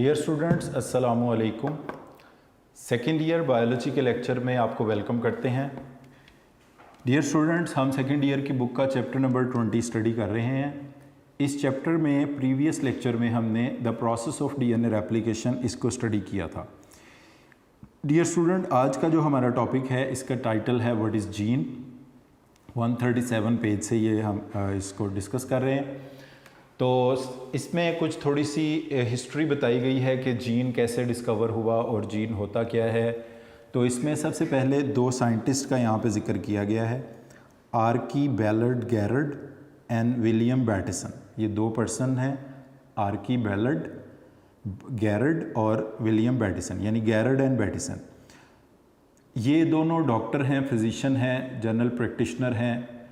Dear students, अस्सलामु अलैकुम। Second year biology के लेक्चर में आपको वेलकम करते हैं। डियर स्टूडेंट्स, हम सेकेंड ईयर की बुक का चैप्टर नंबर 20 स्टडी कर रहे हैं। इस चैप्टर में प्रीवियस लेक्चर में हमने the process of DNA replication इसको स्टडी किया था। डियर स्टूडेंट, आज का जो हमारा टॉपिक है इसका टाइटल है व्हाट इज़ जीन। 137 पेज से ये हम इसको डिस्कस कर रहे हैं। तो इसमें कुछ थोड़ी सी हिस्ट्री बताई गई है कि जीन कैसे डिस्कवर हुआ और जीन होता क्या है। तो इसमें सबसे पहले दो साइंटिस्ट का यहाँ पे जिक्र किया गया है, आर्की बैलर्ड गैरड एंड विलियम बैटिसन। ये दो पर्सन हैं, आर्की बैलर्ड गैरड और विलियम बैटिसन, यानी गैरड एंड बैटिसन। ये दोनों डॉक्टर हैं, फिजिशियन हैं, जनरल प्रैक्टिशनर हैं।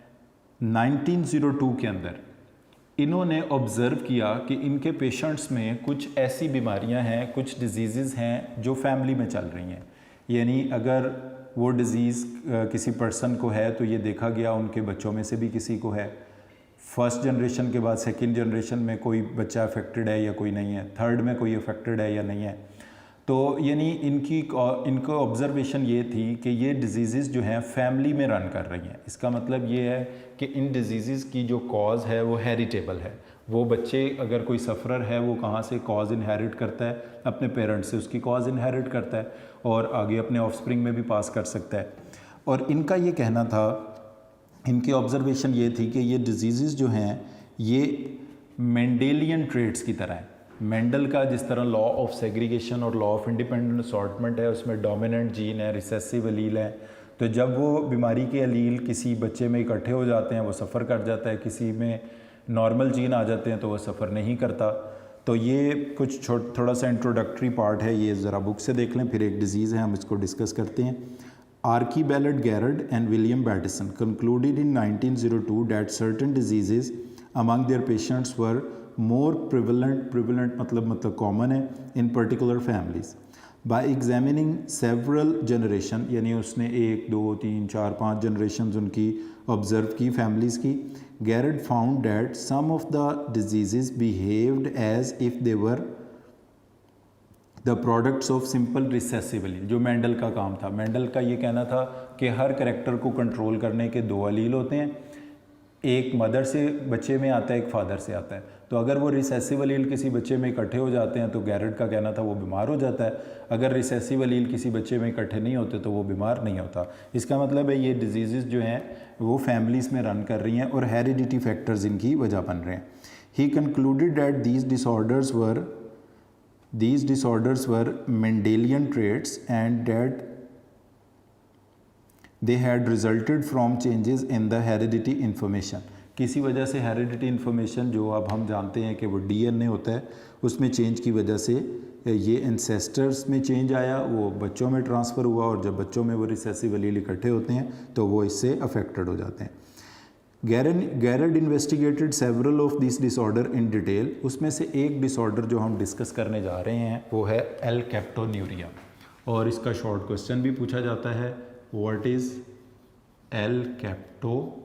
1902 के अंदर इन्होंने ऑब्ज़र्व किया कि इनके पेशेंट्स में कुछ ऐसी बीमारियां हैं, कुछ डिजीज़ हैं जो फैमिली में चल रही हैं। यानी अगर वो डिज़ीज़ किसी पर्सन को है तो ये देखा गया उनके बच्चों में से भी किसी को है। फर्स्ट जनरेशन के बाद सेकंड जनरेशन में कोई बच्चा अफेक्टेड है या कोई नहीं है, थर्ड में कोई अफेक्टेड है या नहीं है। तो यानी इनको ऑब्ज़र्वेशन ये थी कि ये डिजीज़ जो हैं फैमिली में रन कर रही हैं। इसका मतलब ये है कि इन डिजीज़ की जो कॉज है वो हेरिटेबल है। वो बच्चे अगर कोई सफ़रर है वो कहाँ से कॉज इनहेरिट करता है, अपने पेरेंट्स से उसकी कॉज इनहेरिट करता है और आगे अपने ऑफस्प्रिंग में भी पास कर सकता है। और इनका ये कहना था, इनकी ऑब्ज़र्वेशन ये थी कि ये डिजीज़ जो हैं ये मेंडेलियन ट्रेट्स की तरह हैं। मेंडल का जिस तरह लॉ ऑफ सेग्रीगेशन और लॉ ऑफ इंडिपेंडेंट असॉर्टमेंट है, उसमें डोमिनेंट जीन है, रिसेसिव अलील है। तो जब वो बीमारी के अलील किसी बच्चे में इकट्ठे हो जाते हैं वो सफ़र कर जाता है, किसी में नॉर्मल जीन आ जाते हैं तो वो सफ़र नहीं करता। तो ये कुछ थोड़ा सा इंट्रोडक्टरी पार्ट है, ये ज़रा बुक से देख लें। फिर एक डिजीज़ है, हम इसको डिस्कस करते हैं। Archibald Garrod and William Bateson concluded in 1902 that certain diseases among their patients were more prevalent मतलब कॉमन है in particular families. By examining several generation, यानी उसने 1, 2, 3, 4, 5 जनरेशन उनकी ऑब्जर्व की फैमिलीज़ की। Garrod found that some of the diseases behaved as if they were the products of simple recessive allele. जो Mendel का काम था, मेंडल का ये कहना था कि हर करेक्टर को कंट्रोल करने के दो अलील होते हैं, एक मदर से बच्चे में आता है, एक फादर से आता है। तो अगर वो रिसेसिव अलील किसी बच्चे में इकट्ठे हो जाते हैं तो गैरड का कहना था वो बीमार हो जाता है। अगर रिसेसिव अलील किसी बच्चे में इकट्ठे नहीं होते तो वो बीमार नहीं होता। इसका मतलब है ये डिजीज़ जो हैं वो फैमिलीज़ में रन कर रही हैं और हेरिडिटी फैक्टर्स इनकी वजह बन रहे हैं। He concluded that these disorders were Mendelian traits and that they had resulted from changes in the heredity information। किसी वजह से हेरिडिटी इन्फॉर्मेशन जो अब हम जानते हैं कि वो डीएनए होता है, उसमें चेंज की वजह से ये एंसेस्टर्स में चेंज आया, वो बच्चों में ट्रांसफ़र हुआ और जब बच्चों में वो रिसेसिव अलील इकट्ठे होते हैं तो वो इससे अफेक्टेड हो जाते हैं। Garrod investigated several of this disorder in detail. उसमें से एक डिसऑर्डर जो हम डिस्कस करने जा रहे हैं वो है एल-कैप्टोन्यूरिया, और इसका शॉर्ट क्वेश्चन भी पूछा जाता है, व्हाट इज़ एल-कैप्टोन्यूरिया।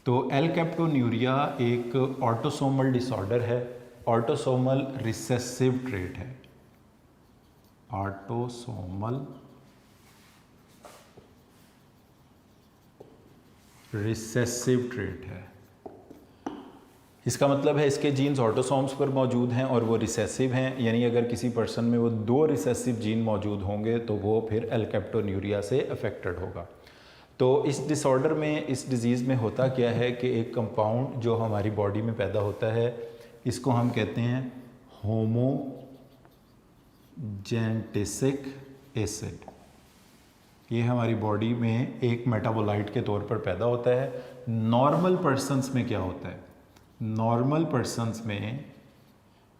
तो एल-कैप्टोन्यूरिया एक ऑटोसोमल डिसऑर्डर है, ऑटोसोमल रिसेसिव ट्रेट है, ऑटोसोमल रिसेसिव ट्रेट है। इसका मतलब है इसके जीन्स ऑटोसोम्स पर मौजूद हैं और वो रिसेसिव हैं, यानी अगर किसी पर्सन में वो 2 रिसेसिव जीन मौजूद होंगे तो वो फिर एल-कैप्टोन्यूरिया से अफेक्टेड होगा। तो इस डिसऑर्डर में, इस डिज़ीज़ में होता क्या है कि एक कंपाउंड जो हमारी बॉडी में पैदा होता है इसको हम कहते हैं होमोजेंटिसिक एसिड। ये हमारी बॉडी में एक मेटाबोलाइट के तौर पर पैदा होता है। नॉर्मल पर्सन्स में क्या होता है, नॉर्मल पर्सन्स में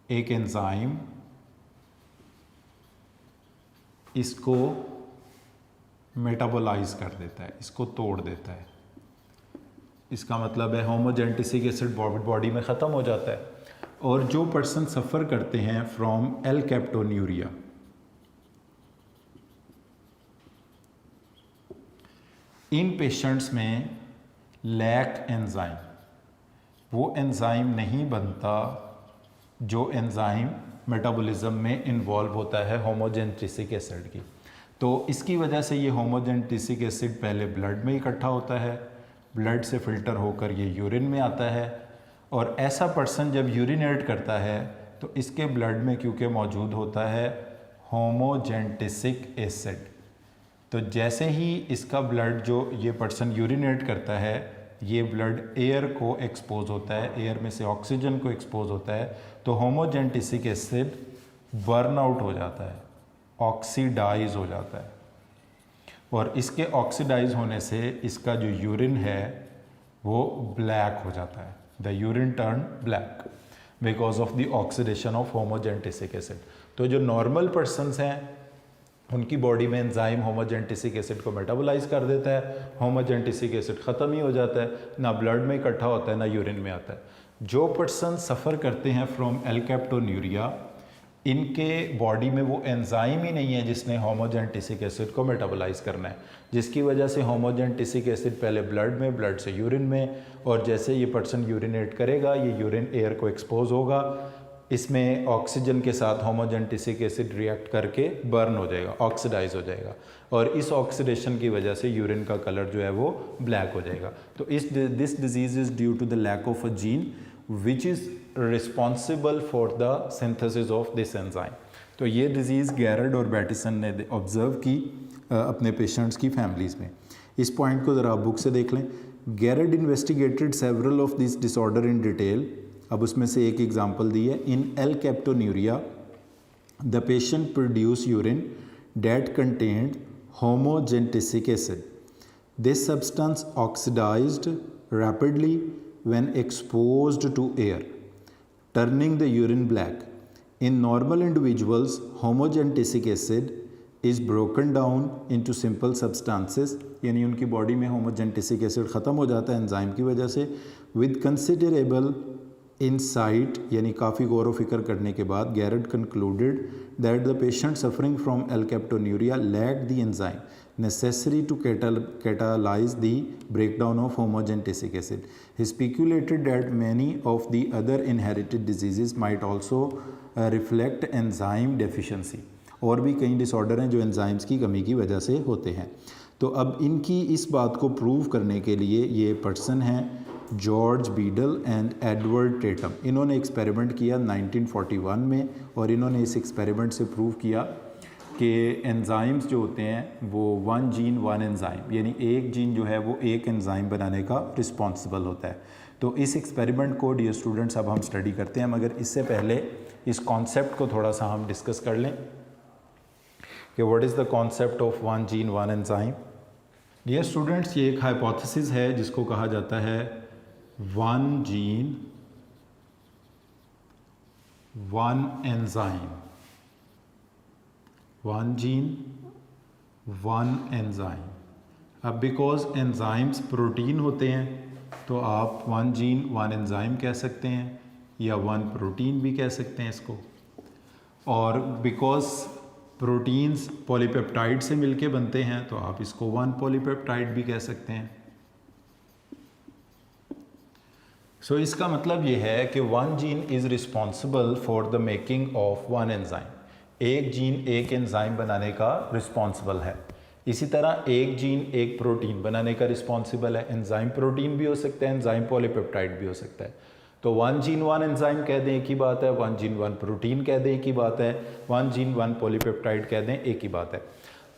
एक एंजाइम इसको मेटाबोलाइज कर देता है, इसको तोड़ देता है। इसका मतलब है होमोजेंटिसिक एसिड बॉडी में ख़त्म हो जाता है। और जो पर्सन सफ़र करते हैं फ्रॉम एल-कैप्टोन्यूरिया, इन पेशेंट्स में लैक एंजाइम, वो एंजाइम नहीं बनता जो एंजाइम मेटाबॉलिज्म में इन्वॉल्व होता है होमोजेनेटिसिक एसिड की। तो इसकी वजह से ये होमोजेनेटिसिक एसिड पहले ब्लड में इकट्ठा होता है, ब्लड से फ़िल्टर होकर ये यूरिन में आता है, और ऐसा पर्सन जब यूरिनेट करता है तो इसके ब्लड में क्योंकि मौजूद होता है होमोजेनेटिसिक एसिड, तो जैसे ही इसका ब्लड जो ये पर्सन यूरिनेट करता है, ये ब्लड एयर को एक्सपोज होता है, एयर में से ऑक्सीजन को एक्सपोज होता है, तो होमोजेनेटिसिक एसिड बर्न आउट हो जाता है, ऑक्सीडाइज हो जाता है, और इसके ऑक्सीडाइज होने से इसका जो यूरिन है वो ब्लैक हो जाता है। The urine turn black because of the oxidation of homogentisic acid. तो जो नॉर्मल पर्सनस हैं उनकी बॉडी में एंजाइम होमोजेनेटिसिक एसिड को मेटाबोलाइज कर देता है, होमोजेनेटिसिक एसिड ख़त्म ही हो जाता है, ना ब्लड में इकट्ठा होता है ना यूरिन में आता है। जो पर्सन सफ़र करते हैं फ्रॉम एल्केप्टोन्यूरिया, इनके बॉडी में वो एंजाइम ही नहीं है जिसने होमोजेनेटिसिक एसिड को मेटाबोलाइज करना है, जिसकी वजह से होमोजेनेटिसिक एसिड पहले ब्लड में, ब्लड से यूरिन में, और जैसे ये पर्सन यूरिनेट करेगा ये यूरिन एयर को एक्सपोज होगा, इसमें ऑक्सीजन के साथ होमोजेनेटिसिक एसिड रिएक्ट करके बर्न हो जाएगा, ऑक्सीडाइज हो जाएगा, और इस ऑक्सीडेशन की वजह से यूरिन का कलर जो है वो ब्लैक हो जाएगा। तो this disease is due to the lack of a gene which is responsible for the synthesis of this enzyme. तो ये डिज़ीज़ गैरड और बैटिसन ने ऑब्ज़र्व की अपने पेशेंट्स की फैमिलीज़ में। इस पॉइंट को ज़रा आप बुक से देख लें। Garrod investigated several of this disorder in detail. अब उसमें से एक एग्जांपल दी है। In alkaptonuria the patient produce urine that contained homogentisic acid. This substance oxidised rapidly when exposed to air, turning the urine black. In normal individuals, homogenetic acid is broken down into simple substances, यानी उनकी body में होमोजेनेटिक acid ख़त्म हो जाता है enzyme की वजह से, with considerable insight, यानी काफ़ी गौर व फिक्र करने के बाद गैरड concluded that the patient suffering from alkaptonuria lacked the enzyme necessary to catalyze the breakdown of homogenetic acid. He speculated that many of the other inherited diseases might also reflect enzyme deficiency. और भी कई disorder हैं जो enzymes की कमी की वजह से होते हैं। तो अब इनकी इस बात को प्रूव करने के लिए ये पर्सन हैं George Beadle and Edward Tetam. इन्होंने एक्सपेरिमेंट किया 1941 में, और इन्होंने इस एक्सपेरिमेंट से प्रूव किया कि एंजाइम्स जो होते हैं वो वन जीन वन एंजाइम, यानी एक जीन जो है वो एक एंजाइम बनाने का रिस्पॉन्सिबल होता है। तो इस एक्सपेरिमेंट को डियर स्टूडेंट्स अब हम स्टडी करते हैं, मगर इससे पहले इस कॉन्सेप्ट को थोड़ा सा हम डिस्कस कर लें कि what is the concept of one gene one enzyme. Dear students, ये एक हाइपोथेसिस है जिसको कहा जाता है one gene one enzyme. One gene one enzyme. अब बिकॉज एंजाइम्स प्रोटीन होते हैं तो आप वन जीन वन एंजाइम कह सकते हैं या वन प्रोटीन भी कह सकते हैं इसको। और बिकॉज प्रोटीन्स पॉलीपेप्टाइड से मिलके बनते हैं तो आप इसको वन पॉलीपेप्टाइड भी कह सकते हैं। सो इसका मतलब ये है कि one gene is responsible for the making of one enzyme. एक जीन एक एंजाइम बनाने का रिस्पॉन्सिबल है। इसी तरह एक जीन एक प्रोटीन बनाने का रिस्पॉन्सिबल है। एंजाइम प्रोटीन भी हो सकता है, एंजाइम पॉलीपेप्टाइड भी हो सकता है। तो वन जीन वन एंजाइम कह दें एक ही बात है, वन जीन वन प्रोटीन कह दें एक ही बात है, वन जीन वन पॉलीपेप्टाइड कह दें एक ही बात है।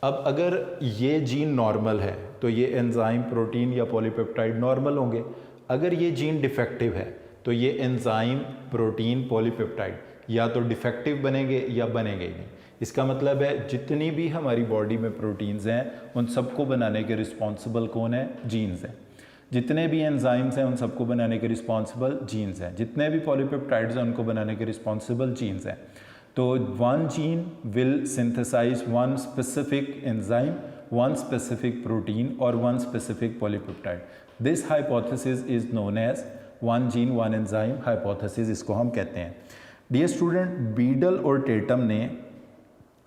अब अगर ये जीन नॉर्मल है तो ये एंजाइम प्रोटीन या पॉलीपेप्टाइड नॉर्मल होंगे। अगर ये जीन डिफेक्टिव है तो ये एंजाइम प्रोटीन पॉलीपेप्टाइड या तो डिफेक्टिव बनेंगे या बनेंगे ही नहीं। इसका मतलब है जितनी भी हमारी बॉडी में प्रोटीन्स हैं उन सबको बनाने के रिस्पॉन्सिबल कौन है? जीन्स हैं। जितने भी एंजाइम्स हैं उन सबको बनाने के रिस्पॉन्सिबल जीन्स हैं। जितने भी पॉलीपेप्टाइड्स हैं उनको बनाने के रिस्पॉन्सिबल जीन्स हैं। तो one gene will synthesise one specific enzyme, one specific protein और one specific polypeptide. This hypothesis is known as one gene one enzyme hypothesis, इसको हम कहते हैं। डियर स्टूडेंट, बीडल और टेटम ने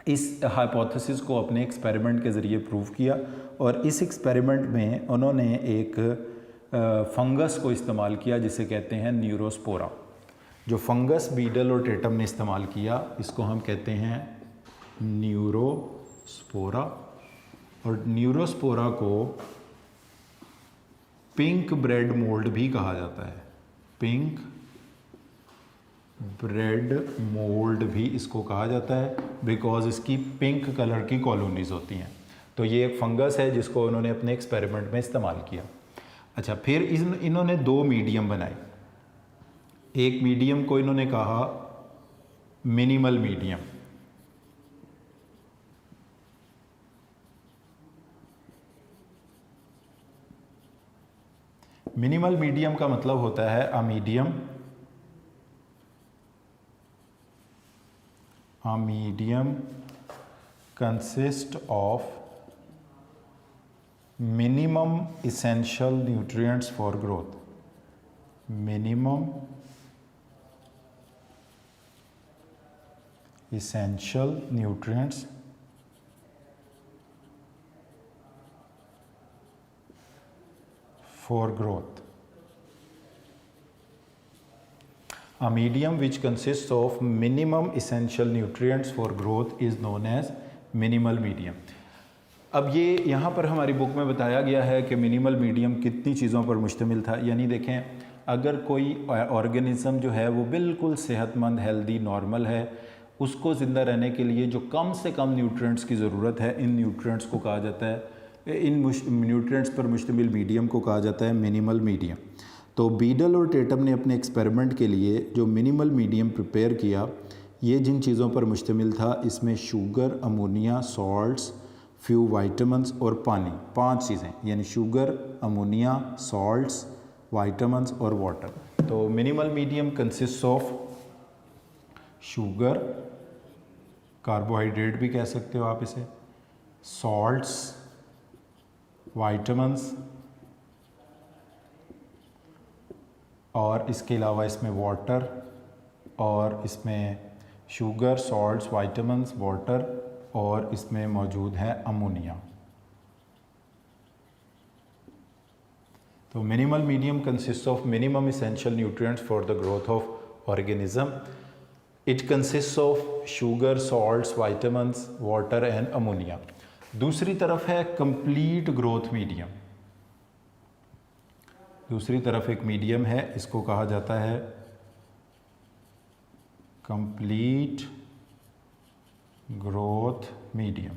इस हाइपोथेसिस को अपने एक्सपेरिमेंट के ज़रिए प्रूव किया, और इस एक्सपेरिमेंट में उन्होंने एक फंगस को इस्तेमाल किया जिसे कहते हैं न्यूरोस्पोरा। जो फंगस बीडल और टेटम ने इस्तेमाल किया इसको हम कहते हैं न्यूरोस्पोरा, और न्यूरोस्पोरा को पिंक ब्रेड मोल्ड भी कहा जाता है। पिंक ब्रेड मोल्ड भी इसको कहा जाता है बिकॉज इसकी पिंक कलर की कॉलोनीज होती हैं। तो ये एक फंगस है जिसको उन्होंने अपने एक्सपेरिमेंट में इस्तेमाल किया। अच्छा, फिर इन्होंने दो मीडियम बनाए। एक मीडियम को इन्होंने कहा मिनिमल मीडियम, मिनिमल मीडियम का मतलब होता है a medium consist of minimum essential nutrients for growth, minimum essential nutrients for growth. A medium which consists of minimum essential nutrients for growth is known as minimal medium. अब ये यहाँ पर हमारी book में बताया गया है कि मिनिमल मीडियम कितनी चीज़ों पर मुश्तमिल था। यानी देखें, अगर कोई ऑर्गेनिज़म जो है वो बिल्कुल सेहतमंद, हेल्दी, नॉर्मल है, उसको ज़िंदा रहने के लिए जो कम से कम न्यूट्रिएंट्स की ज़रूरत है, इन न्यूट्रिएंट्स को कहा जाता है, इन न्यूट्रिएंट्स पर मुश्तमिल मीडियम को कहा जाता है मिनिमल मीडियम। तो बीडल और टेटम ने अपने एक्सपेरिमेंट के लिए जो मिनिमल मीडियम प्रिपेयर किया, ये जिन चीज़ों पर मुश्तमिल था, इसमें sugar, ammonia, salts, few vitamins और पानी, 5 चीज़ें, यानी शुगर, अमोनिया, सॉल्ट्स, वाइटामिन्स और वाटर। तो minimal medium consist of sugar, carbohydrate भी कह सकते हो आप इसे, सॉल्ट्स, वाइटामिन्स, और इसके अलावा इसमें वाटर, और इसमें शुगर, सॉल्ट्स, वाइटामिन्स, वाटर, और इसमें मौजूद है अमोनिया। तो minimal medium consist of minimum essential nutrients for the growth of organism. It consist of sugar, salts, vitamins, water and ammonia. दूसरी तरफ है कंप्लीट ग्रोथ मीडियम। दूसरी तरफ एक मीडियम है, इसको कहा जाता है कंप्लीट ग्रोथ मीडियम।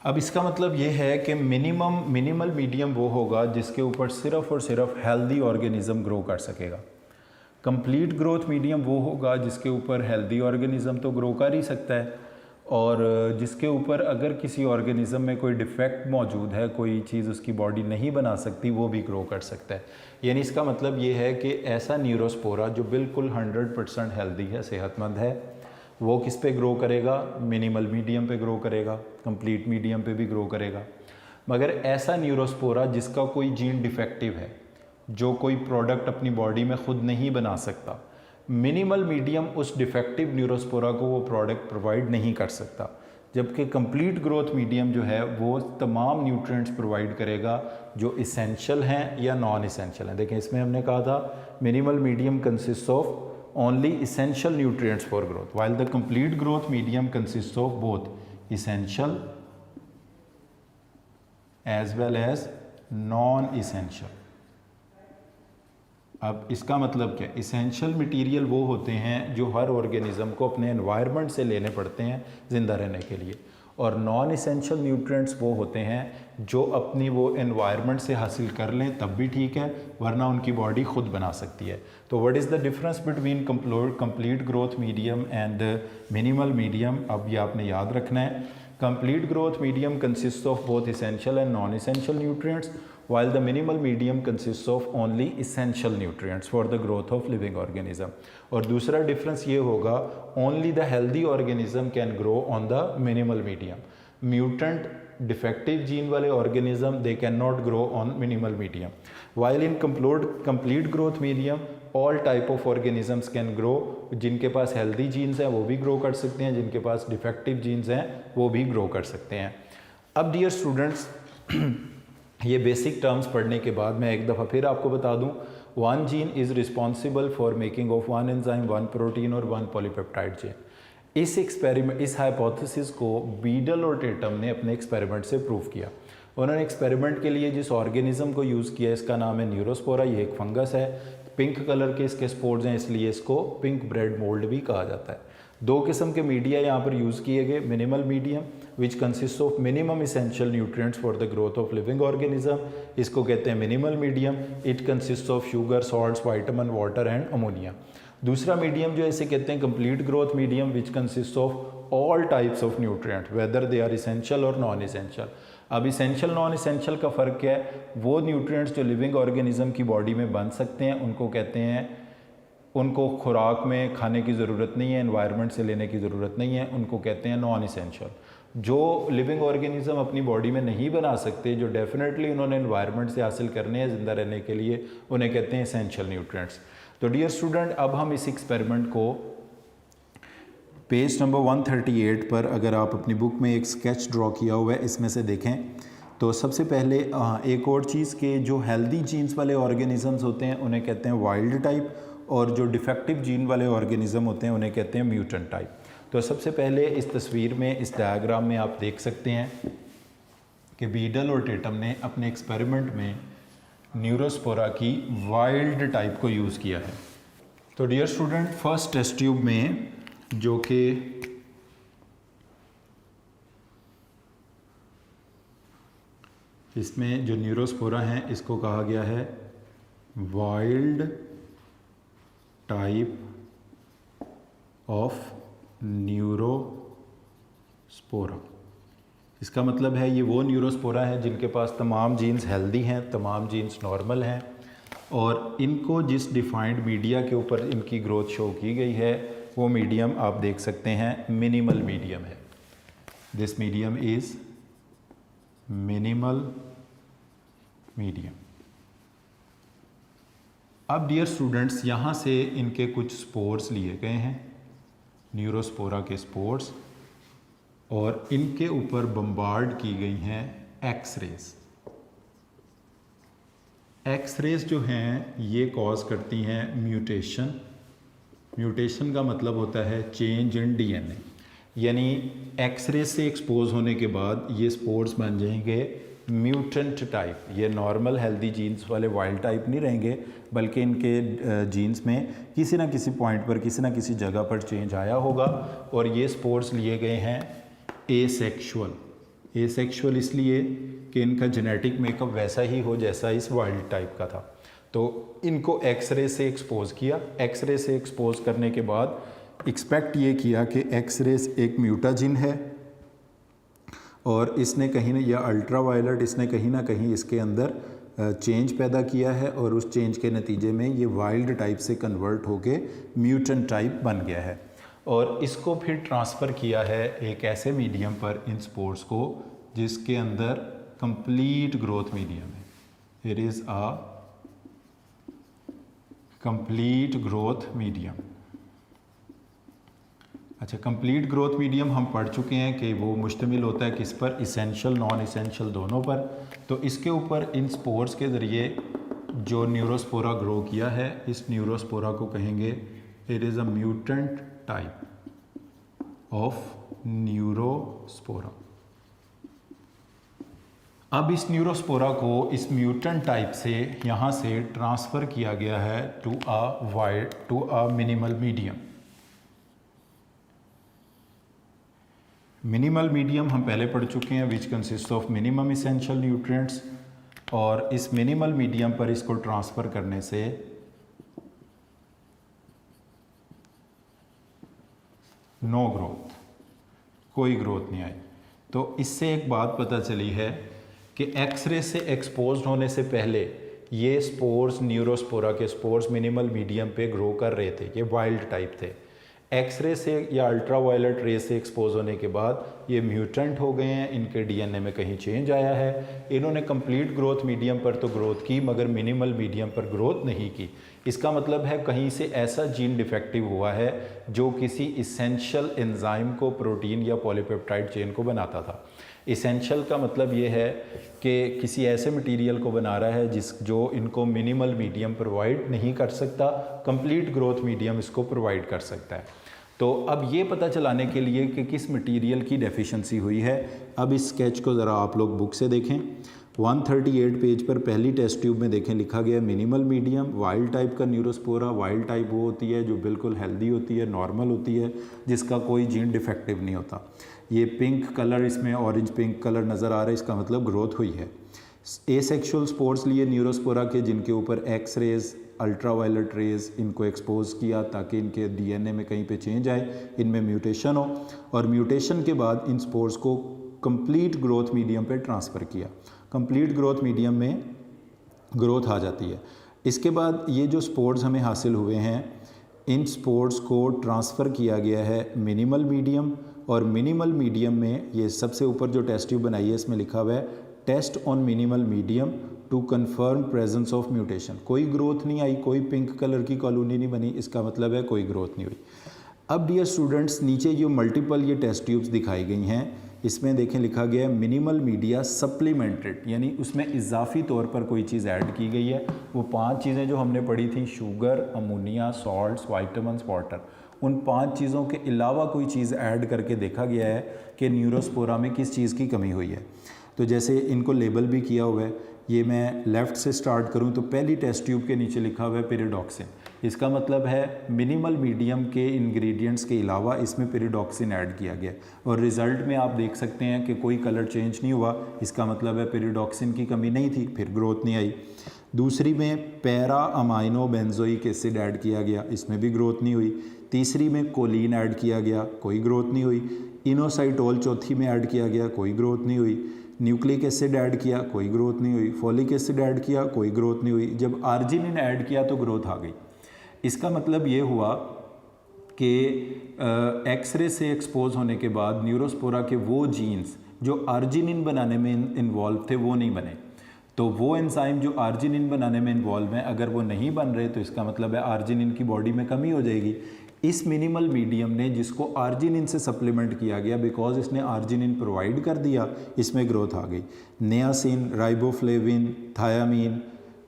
अब इसका मतलब ये है कि मिनिमल मीडियम वो होगा जिसके ऊपर सिर्फ और सिर्फ हेल्दी ऑर्गेनिज्म ग्रो कर सकेगा। कंप्लीट ग्रोथ मीडियम वो होगा जिसके ऊपर हेल्दी ऑर्गेनिज्म तो ग्रो कर ही सकता है, और जिसके ऊपर अगर किसी ऑर्गेनिज्म में कोई डिफेक्ट मौजूद है, कोई चीज़ उसकी बॉडी नहीं बना सकती, वो भी ग्रो कर सकता है। यानी इसका मतलब ये है कि ऐसा न्यूरोस्पोरा जो बिल्कुल 100% हेल्दी है, सेहतमंद है, वो किस पे ग्रो करेगा? मिनिमल मीडियम पे ग्रो करेगा, कंप्लीट मीडियम पे भी ग्रो करेगा। मगर ऐसा न्यूरोस्पोरा जिसका कोई जीन डिफेक्टिव है, जो कोई प्रोडक्ट अपनी बॉडी में ख़ुद नहीं बना सकता, मिनिमल मीडियम उस डिफेक्टिव न्यूरोस्पोरा को वो प्रोडक्ट प्रोवाइड नहीं कर सकता। जबकि कंप्लीट ग्रोथ मीडियम जो है वो तमाम न्यूट्रिएंट्स प्रोवाइड करेगा जो इसेंशियल हैं या नॉन इसेंशियल हैं। देखें, इसमें हमने कहा था minimal medium consist of only essential nutrients for growth, while the complete growth medium consist of both essential as well as non essential. अब इसका मतलब क्या? इसेंशियल मटेरियल वो होते हैं जो हर ऑर्गेनिज्म को अपने एनवायरनमेंट से लेने पड़ते हैं ज़िंदा रहने के लिए, और नॉन इसेंशियल न्यूट्रिएंट्स वो होते हैं जो अपनी वो एनवायरनमेंट से हासिल कर लें तब भी ठीक है, वरना उनकी बॉडी खुद बना सकती है। तो what is the difference between complete growth medium and minimal medium? अब ये आपने याद रखना है। Complete growth medium consist of both essential and non essential nutrients, while the minimal medium consists of only essential nutrients for the growth of living organism। और दूसरा difference ये होगा, only the healthy organism can grow on the minimal medium। mutant defective gene वाले organism they cannot grow on minimal medium, while in complete growth medium all type of organisms can grow। जिनके पास healthy genes हैं वो भी grow कर सकते हैं, जिनके पास defective genes हैं वो भी grow कर सकते हैं। अब dear students, ये बेसिक टर्म्स पढ़ने के बाद मैं एक दफ़ा फिर आपको बता दूं, one gene is responsible for making of one enzyme, one protein और वन पॉलीपेप्टाइड चेन। इस हाइपोथेसिस को बीडल और टेटम ने अपने एक्सपेरिमेंट से प्रूव किया। उन्होंने एक्सपेरिमेंट के लिए जिस ऑर्गेनिज्म को यूज़ किया इसका नाम है न्यूरोस्पोरा। ये एक फंगस है, पिंक कलर के इसके स्पोर्स हैं, इसलिए इसको पिंक ब्रेड मोल्ड भी कहा जाता है। दो किस्म के मीडिया यहाँ पर यूज़ किए गए, minimal medium which consist of minimum essential nutrients for the growth of living organism, इसको कहते हैं minimal medium. It consist of sugar, salts, vitamin, water and ammonia. दूसरा मीडियम जो है इसे कहते हैं complete growth medium which consist of all types of nutrient whether they are essential और नॉन इसेंशियल। अब इसेंशियल नॉन इसेंशियल का फ़र्क क्या है? वो न्यूट्रिएंट्स जो लिविंग ऑर्गेनिज्म की बॉडी में बन सकते हैं उनको कहते हैं, उनको खुराक में खाने की ज़रूरत नहीं है, एनवायरनमेंट से लेने की ज़रूरत नहीं है, उनको कहते हैं नॉन इसेंशियल। जो लिविंग ऑर्गेनिज्म अपनी बॉडी में नहीं बना सकते, जो डेफिनेटली उन्होंने एनवायरनमेंट से हासिल करने हैं ज़िंदा रहने के लिए, उन्हें कहते हैं इसेंशियल न्यूट्रिएंट्स। तो डियर स्टूडेंट, अब हम इस एक्सपेरिमेंट को पेज नंबर 138 पर अगर आप अपनी बुक में एक स्केच ड्रॉ किया हुआ है इसमें से देखें तो सबसे पहले एक और चीज़ के जो हेल्दी जीन्स वाले ऑर्गेनिजम्स होते हैं उन्हें कहते हैं वाइल्ड टाइप, और जो डिफेक्टिव जीन वाले ऑर्गेनिज्म होते हैं उन्हें कहते हैं म्यूटेंट टाइप। तो सबसे पहले इस तस्वीर में, इस डायग्राम में आप देख सकते हैं कि बीडल और टेटम ने अपने एक्सपेरिमेंट में न्यूरोस्पोरा की वाइल्ड टाइप को यूज़ किया है। तो dear student, first test tube में जो कि इसमें जो न्यूरोस्पोरा है इसको कहा गया है वाइल्ड टाइप ऑफ न्यूरोस्पोरा। इसका मतलब है ये वो न्यूरोस्पोरा है जिनके पास तमाम जीन्स हेल्दी हैं, तमाम जीन्स नॉर्मल हैं, और इनको जिस डिफाइंड मीडिया के ऊपर इनकी ग्रोथ शो की गई है वो मीडियम आप देख सकते हैं मिनिमल मीडियम है। This medium is minimal medium. अब डियर स्टूडेंट्स, यहाँ से इनके कुछ स्पोर्स लिए गए हैं, न्यूरोस्पोरा के स्पोर्स, और इनके ऊपर बम्बार्ड की गई हैं एक्सरेज। एक्सरेज जो हैं ये कॉज करती हैं म्यूटेशन। म्यूटेशन का मतलब होता है चेंज इन डीएनए, यानी एक्सरे से एक्सपोज होने के बाद ये स्पोर्स बन जाएंगे म्यूटेंट टाइप। ये नॉर्मल हेल्दी जीन्स वाले वाइल्ड टाइप नहीं रहेंगे, बल्कि इनके जीन्स में किसी ना किसी पॉइंट पर, किसी ना किसी जगह पर चेंज आया होगा, और ये स्पोर्स लिए गए हैं एसेक्सुअल। एसेक्सुअल इसलिए कि इनका जेनेटिक मेकअप वैसा ही हो जैसा इस वाइल्ड टाइप का था। तो इनको एक्सरे से एक्सपोज किया। एक्सरे से एक्सपोज करने के बाद एक्सपेक्ट ये किया कि एक्सरे एक म्यूटाजिन है, और इसने कहीं ना, या अल्ट्रावायलेट, इसने कहीं ना कहीं इसके अंदर चेंज पैदा किया है, और उस चेंज के नतीजे में ये वाइल्ड टाइप से कन्वर्ट होके म्यूटेंट टाइप बन गया है, और इसको फिर ट्रांसफ़र किया है एक ऐसे मीडियम पर, इन स्पोर्स को, जिसके अंदर कंप्लीट ग्रोथ मीडियम है। It is a complete growth medium. अच्छा, कंप्लीट ग्रोथ मीडियम हम पढ़ चुके हैं कि वो मुश्तमिल होता है किस पर? इसेंशियल नॉन इसेंशियल दोनों पर। तो इसके ऊपर इन स्पोर्स के ज़रिए जो न्यूरोस्पोरा ग्रो किया है, इस न्यूरोस्पोरा को कहेंगे it is a mutant type of Neurospora. अब इस न्यूरोस्पोरा को इस म्यूटेंट टाइप से यहाँ से ट्रांसफ़र किया गया है to a minimal medium. Minimal medium हम पहले पढ़ चुके हैं, which consist of minimum essential nutrients, और इस मिनिमल मीडियम पर इसको ट्रांसफ़र करने से नो ग्रोथ, कोई ग्रोथ नहीं आई। तो इससे एक बात पता चली है कि एक्सरे से एक्सपोज होने से पहले ये स्पोर्स, न्यूरोस्पोरा के स्पोर्स मिनिमल मीडियम पे ग्रो कर रहे थे, ये वाइल्ड टाइप थे। एक्सरे से या अल्ट्रावायलेट रे से एक्सपोज होने के बाद ये म्यूटेंट हो गए हैं, इनके डीएनए में कहीं चेंज आया है। इन्होंने कंप्लीट ग्रोथ मीडियम पर तो ग्रोथ की मगर मिनिमल मीडियम पर ग्रोथ नहीं की। इसका मतलब है कहीं से ऐसा जीन डिफेक्टिव हुआ है जो किसी इसेंशियल एंजाइम को, प्रोटीन या पॉलीपेप्टाइड चेन को बनाता था। इसेंशियल का मतलब ये है कि किसी ऐसे मटेरियल को बना रहा है जो इनको मिनिमल मीडियम प्रोवाइड नहीं कर सकता, कंप्लीट ग्रोथ मीडियम इसको प्रोवाइड कर सकता है। तो अब ये पता चलाने के लिए कि किस मटेरियल की डेफिशिएंसी हुई है, अब इस स्केच को ज़रा आप लोग बुक से देखें। 138 पेज पर पहली टेस्ट ट्यूब में देखें लिखा गया मिनिमल मीडियम, वाइल्ड टाइप का न्यूरोस्पोरा। वाइल्ड टाइप वो होती है जो बिल्कुल हेल्दी होती है, नॉर्मल होती है, जिसका कोई जीन डिफेक्टिव नहीं होता। ये पिंक कलर, इसमें ऑरेंज पिंक कलर नज़र आ रहा है, इसका मतलब ग्रोथ हुई है। एसेक्सुअल स्पोर्स लिए न्यूरोस्पोरा के, जिनके ऊपर एक्स रेज, अल्ट्रावायलेट रेज इनको एक्सपोज किया ताकि इनके डीएनए में कहीं पे चेंज आए, इनमें म्यूटेशन हो, और म्यूटेशन के बाद इन स्पोर्स को कंप्लीट ग्रोथ मीडियम पे ट्रांसफ़र किया। कंप्लीट ग्रोथ मीडियम में ग्रोथ आ जाती है। इसके बाद ये जो स्पोर्स हमें हासिल हुए हैं, इन स्पोर्स को ट्रांसफ़र किया गया है मिनिमल मीडियम, और मिनिमल मीडियम में ये सबसे ऊपर जो टेस्ट ट्यूब बनाई है इसमें लिखा हुआ है test on minimal medium to confirm presence of mutation. कोई ग्रोथ नहीं आई, कोई पिंक कलर की कॉलोनी नहीं बनी, इसका मतलब है कोई ग्रोथ नहीं हुई। अब डियर स्टूडेंट्स, नीचे जो मल्टीपल ये टेस्ट ट्यूब्स दिखाई गई हैं, इसमें देखें लिखा गया है मिनिमल मीडिया सप्लीमेंटेड, यानी उसमें इजाफी तौर पर कोई चीज़ ऐड की गई है। वो 5 चीज़ें जो हमने पढ़ी थी, sugar, ammonia, salts, vitamins, water, उन 5 चीज़ों के अलावा कोई चीज़ ऐड करके देखा गया है कि न्यूरोस्पोरा में किस चीज़ की कमी हुई है। तो जैसे इनको लेबल भी किया हुआ है, ये मैं लेफ़्ट से स्टार्ट करूं तो पहली टेस्ट ट्यूब के नीचे लिखा हुआ है पेरिडॉक्सिन। इसका मतलब है मिनिमल मीडियम के इंग्रेडिएंट्स के अलावा इसमें पेरिडॉक्सिन ऐड किया गया, और रिज़ल्ट में आप देख सकते हैं कि कोई कलर चेंज नहीं हुआ। इसका मतलब है पेरिडॉक्सिन की कमी नहीं थी, फिर ग्रोथ नहीं आई। दूसरी में para amino benzoic acid add किया गया, इसमें भी ग्रोथ नहीं हुई। तीसरी में कोलिन ऐड किया गया, कोई ग्रोथ नहीं हुई। इनोसाइटोल चौथी में ऐड किया गया, कोई ग्रोथ नहीं हुई। न्यूक्लिक एसिड ऐड किया, कोई ग्रोथ नहीं हुई। फॉलिक एसिड ऐड किया, कोई ग्रोथ नहीं हुई। जब आर्जिनिन ऐड किया तो ग्रोथ आ गई। इसका मतलब ये हुआ कि एक्सरे से एक्सपोज होने के बाद न्यूरोस्पोरा के वो जीन्स जो आर्जिनिन बनाने में इन्वॉल्व थे वो नहीं बने। तो वो एंजाइम जो आर्जिनिन बनाने में इन्वॉल्व हैं, अगर वो नहीं बन रहे तो इसका मतलब है आर्जिनिन की बॉडी में कमी हो जाएगी। इस मिनिमल मीडियम ने, जिसको आर्जिनिन से सप्लीमेंट किया गया बिकॉज इसने आर्जिनिन प्रोवाइड कर दिया, इसमें ग्रोथ आ गई। नियासिन, राइबोफ्लेविन, थायामीन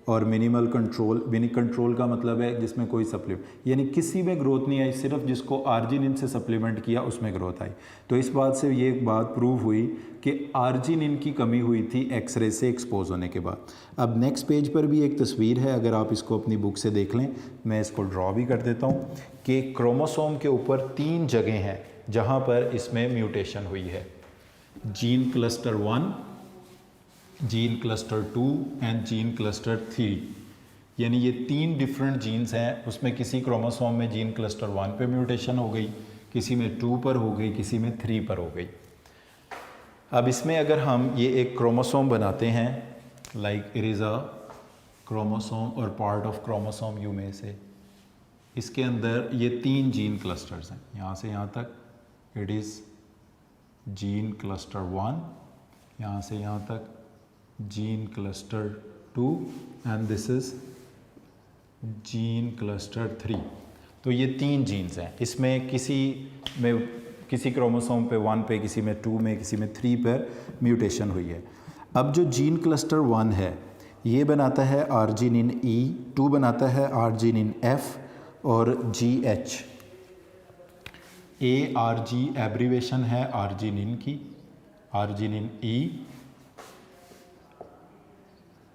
और मिनिमल कंट्रोल। मिनी कंट्रोल का मतलब है जिसमें कोई सप्लीमेंट, यानी किसी में ग्रोथ नहीं आई, सिर्फ जिसको आर्जिनिन से सप्लीमेंट किया उसमें ग्रोथ आई। तो इस बात से ये एक बात प्रूव हुई कि आर्जिनिन की कमी हुई थी एक्सरे से एक्सपोज होने के बाद। अब नेक्स्ट पेज पर भी एक तस्वीर है, अगर आप इसको अपनी बुक से देख लें, मैं इसको ड्रॉ भी कर देता हूँ कि क्रोमोसोम के ऊपर 3 जगह हैं जहाँ पर इसमें म्यूटेशन हुई है। Gene cluster 1, gene cluster 2 and gene cluster 3, यानी ये 3 डिफरेंट जीन्स हैं। उसमें किसी क्रोमोसोम में जीन क्लस्टर 1 पे म्यूटेशन हो गई, किसी में 2 पर हो गई, किसी में 3 पर हो गई। अब इसमें अगर हम ये एक क्रोमोसोम बनाते हैं, like it is a chromosome और पार्ट ऑफ क्रोमोसोम यू में से, इसके अंदर ये 3 जीन क्लस्टर्स हैं, यहाँ से यहाँ तक। इट इज़ जीन क्लस्टर 1, यहाँ से यहाँ तक gene cluster 2 and this is gene cluster 3। तो ये 3 जीन्स हैं। इसमें किसी क्रोमोसोम पे 1 पे, किसी में 2 में, किसी में 3 पर म्यूटेशन हुई है। अब जो जीन क्लस्टर 1 है ये बनाता है आर्जिनिन E, 2 बनाता है आर्जिनिन F और GH। ARG एब्रीवेशन है आर्जिनिन की, आर्जिनिन E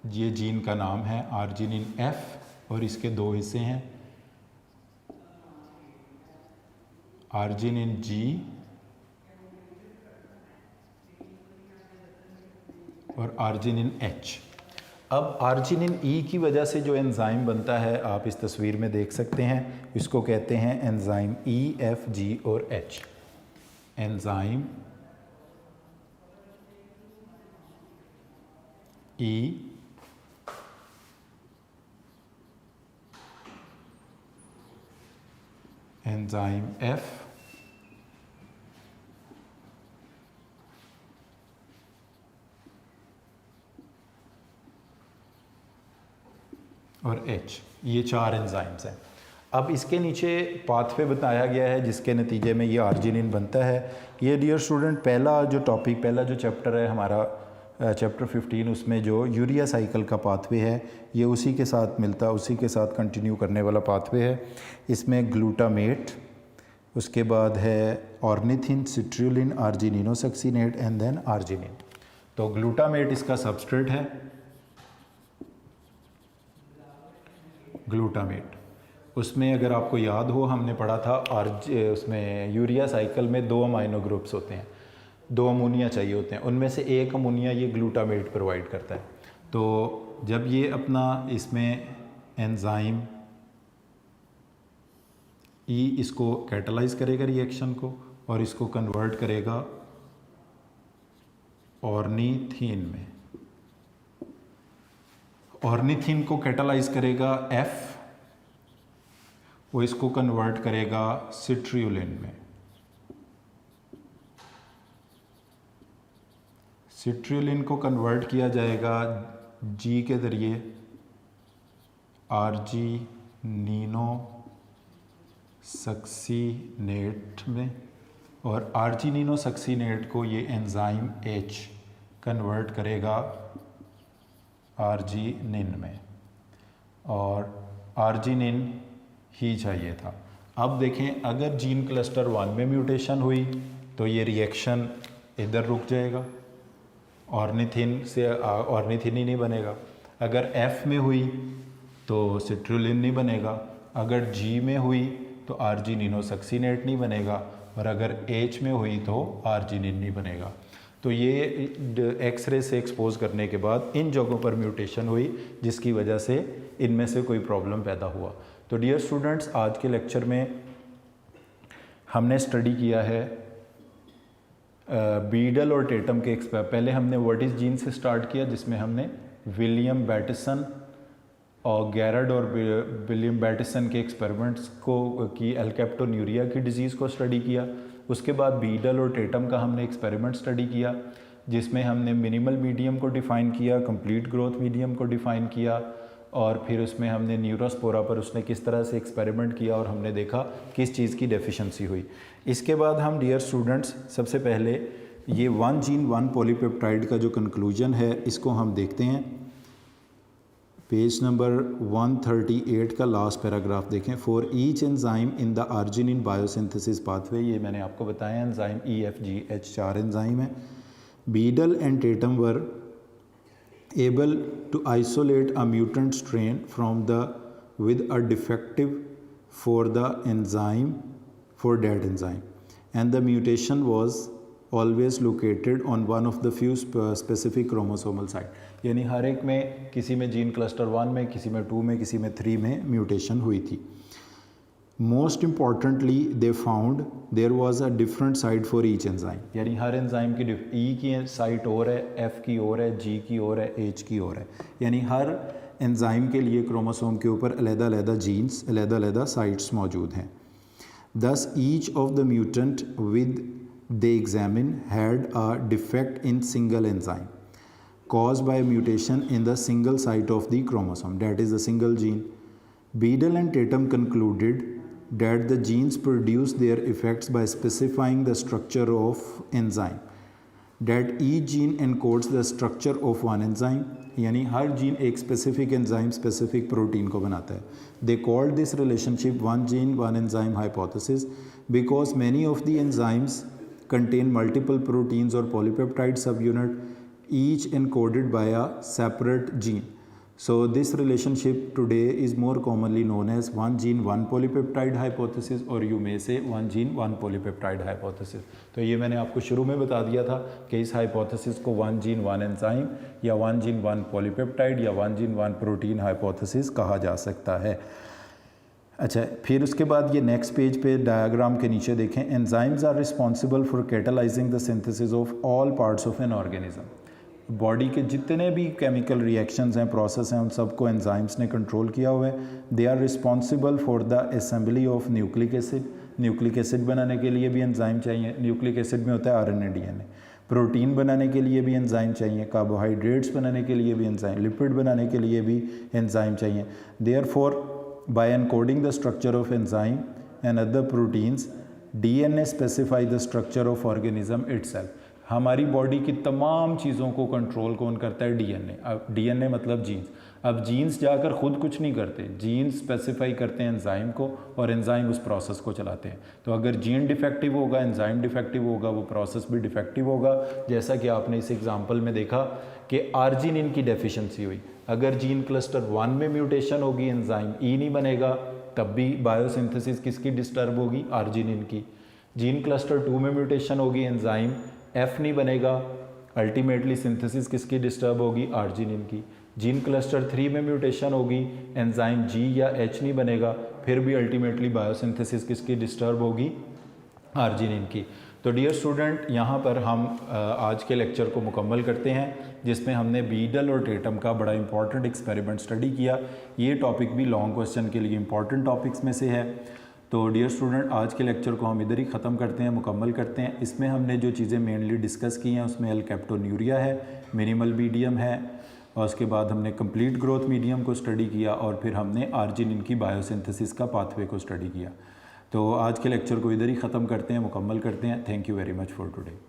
ये जीन का नाम है, आर्जिनिन F और इसके 2 हिस्से हैं, आर्जिनिन G और आर्जिनिन H। अब आर्जिनिन E की वजह से जो एंजाइम बनता है आप इस तस्वीर में देख सकते हैं, इसको कहते हैं एंजाइम E, F, G और H। Enzyme E, enzyme F और H, ये 4 एंजाइम्स हैं। अब इसके नीचे पाथवे बताया गया है जिसके नतीजे में ये आर्जिनिन बनता है। ये डियर स्टूडेंट पहला जो चैप्टर है हमारा चैप्टर 15, उसमें जो यूरिया साइकिल का पाथवे है ये उसी के साथ कंटिन्यू करने वाला पाथवे है। इसमें ग्लूटामेट, उसके बाद है ornithine, citrulline, argininosuccinate and then arginine. तो ग्लूटामेट इसका सबस्ट्रेट है, ग्लूटामेट। उसमें अगर आपको याद हो हमने पढ़ा था उसमें यूरिया साइकिल में 2 अमाइनो ग्रुप्स होते हैं, 2 अमोनिया चाहिए होते हैं, उनमें से एक अमोनिया ये ग्लूटामेट प्रोवाइड करता है। तो जब ये अपना इसमें एंजाइम इसको कैटालाइज करेगा रिएक्शन को और इसको कन्वर्ट करेगा ऑर्निथिन में, ऑर्निथिन को कैटालाइज करेगा F, वो इसको कन्वर्ट करेगा सिट्रियोलिन में, सिट्रियोलिन को कन्वर्ट किया जाएगा G के ज़रिए आर्जिनिनोसक्सिनेट में, और आर्जिनिनोसक्सिनेट को ये एंजाइम H कन्वर्ट करेगा आर्जिनिन में, और आर्जिनिन ही चाहिए था। अब देखें अगर जीन क्लस्टर 1 में म्यूटेशन हुई तो ये रिएक्शन इधर रुक जाएगा, ऑर्निथिन ही नहीं बनेगा। अगर F में हुई तो सिट्रुलिन नहीं बनेगा, अगर G में हुई तो आर्जिनिनोसक्सिनेट नहीं बनेगा, और अगर H में हुई तो आर्जिनिन नहीं बनेगा। तो ये एक्सरे से एक्सपोज करने के बाद इन जगहों पर म्यूटेशन हुई जिसकी वजह से इनमें से कोई प्रॉब्लम पैदा हुआ। तो डियर स्टूडेंट्स, आज के लेक्चर में हमने स्टडी किया है बीडल और टेटम के पहले हमने व्हाट इज़ जीन से स्टार्ट किया, जिसमें हमने विलियम बैटिसन और गैरड और विलियम बैटिसन के एक्सपेरिमेंट्स की एल्केप्टोन्यूरिया की डिज़ीज़ को स्टडी किया। उसके बाद बीडल और टेटम का हमने एक्सपेरिमेंट स्टडी किया जिसमें हमने मिनिमल मीडियम को डिफ़ाइन किया, कंप्लीट ग्रोथ मीडियम को डिफ़ाइन किया, और फिर उसमें हमने न्यूरोस्पोरा पर उसने किस तरह से एक्सपेरिमेंट किया और हमने देखा किस चीज़ की डेफिशिएंसी हुई। इसके बाद हम डियर स्टूडेंट्स सबसे पहले ये 1 जीन 1 पॉलीपेप्टाइड का जो कंक्लूजन है इसको हम देखते हैं। पेज नंबर 138 का लास्ट पैराग्राफ देखें। For each enzyme in the arginine biosynthesis pathway, ये मैंने आपको बताया एंजाइम EFGH 4 एंजाइम है। Beadle and Tetam were able to isolate a mutant strain from the with a defective for that enzyme, and the mutation was always located on one of the few specific chromosomal site। यानी हर एक में किसी में gene cluster 1 में, किसी में 2 में, किसी में 3 में म्यूटेशन हुई थी। Most importantly they found there was a different site for each enzyme, यानी हर एंजाइम की E की साइट और है, F की और है, G की और है, H की और है, यानी हर एंजाइम के लिए क्रोमोसोम के ऊपर अलग-अलग जीन्स, अलग-अलग साइट्स मौजूद हैं। दस each of the mutant with they examine had a defect in single enzyme caused by a mutation in the single site of the chromosome, that is the single gene. Beadle and Tatum concluded that the genes produce their effects by specifying the structure of enzyme, that each gene encodes the structure of one enzyme, यानी हर gene एक specific enzyme specific protein को बनाता है। They called this relationship 1 gene 1 enzyme hypothesis because many of the enzymes contain multiple proteins or polypeptide subunit, each encoded by a separate gene. So this relationship today is more commonly known as 1 gene 1 polypeptide hypothesis, or you may say 1 gene 1 polypeptide hypothesis। तो ये मैंने आपको शुरू में बता दिया था कि इस हाइपोथेसिस को 1 जीन 1 एंजाइम या 1 जीन 1 पॉलीपेप्टाइड या 1 जीन 1 प्रोटीन हाइपोथेसिस कहा जा सकता है। अच्छा, फिर उसके बाद ये नेक्स्ट पेज पे डायग्राम के नीचे देखें, enzymes are responsible for catalysing the synthesis of all parts of an organism. Body के जितने भी केमिकल रिएक्शंस हैं, प्रोसेस हैं, उन सबको एंजाइम्स ने कंट्रोल किया हुआ है। They are responsible for the assembly of nucleic acid. Nucleic acid बनाने के लिए भी एंजाइम चाहिए। न्यूक्लिक एसिड में होता है RNA DNA। प्रोटीन बनाने के लिए भी एंजाइम चाहिए, कार्बोहाइड्रेट्स बनाने के लिए भी एंजाइम, लिपिड बनाने के लिए भी एंजाइम चाहिए। Therefore by encoding the structure of enzyme and other proteins, DNA specify the structure of organism itself. हमारी बॉडी की तमाम चीज़ों को कंट्रोल कौन करता है? डीएनए। अब डीएनए मतलब जीन्स। अब जीन्स जाकर खुद कुछ नहीं करते, जीन्स स्पेसिफाई करते हैं एंजाइम को और एंजाइम उस प्रोसेस को चलाते हैं। तो अगर जीन डिफेक्टिव होगा, एंजाइम डिफेक्टिव होगा, वो प्रोसेस भी डिफेक्टिव होगा। जैसा कि आपने इस एग्जांपल में देखा कि आर्जिनिन की डेफिशिएंसी हुई। अगर जीन क्लस्टर 1 में म्यूटेशन होगी, एंजाइम ई नहीं बनेगा, तब भी बायोसिंथेसिस किसकी डिस्टर्ब होगी? आर्जिनिन की। जीन क्लस्टर 2 में म्यूटेशन होगी, एंजाइम एफ नहीं बनेगा, अल्टीमेटली सिंथेसिस किसकी डिस्टर्ब होगी? आर्जिनिन की। जीन क्लस्टर 3 में म्यूटेशन होगी, एंजाइम जी या एच नहीं बनेगा, फिर भी अल्टीमेटली बायोसिंथेसिस किसकी डिस्टर्ब होगी? आर्जिनिन की। तो डियर स्टूडेंट, यहाँ पर हम आज के लेक्चर को मुकम्मल करते हैं, जिसमें हमने बीडल और टेटम का बड़ा इंपॉर्टेंट एक्सपेरिमेंट स्टडी किया। ये टॉपिक भी लॉन्ग क्वेश्चन के लिए इंपॉर्टेंट टॉपिक्स में से है। तो डियर स्टूडेंट, आज के लेक्चर को हम इधर ही ख़त्म करते हैं, मुकम्मल करते हैं। इसमें हमने जो चीज़ें मेनली डिस्कस की हैं उसमें एल्केप्टोन्यूरिया है, मिनिमल मीडियम है, और उसके बाद हमने कंप्लीट ग्रोथ मीडियम को स्टडी किया, और फिर हमने आर्जिनिन की बायोसिंथेसिस का पाथवे को स्टडी किया। तो आज के लेक्चर को इधर ही ख़त्म करते हैं, मुकम्मल करते हैं। Thank you very much for today.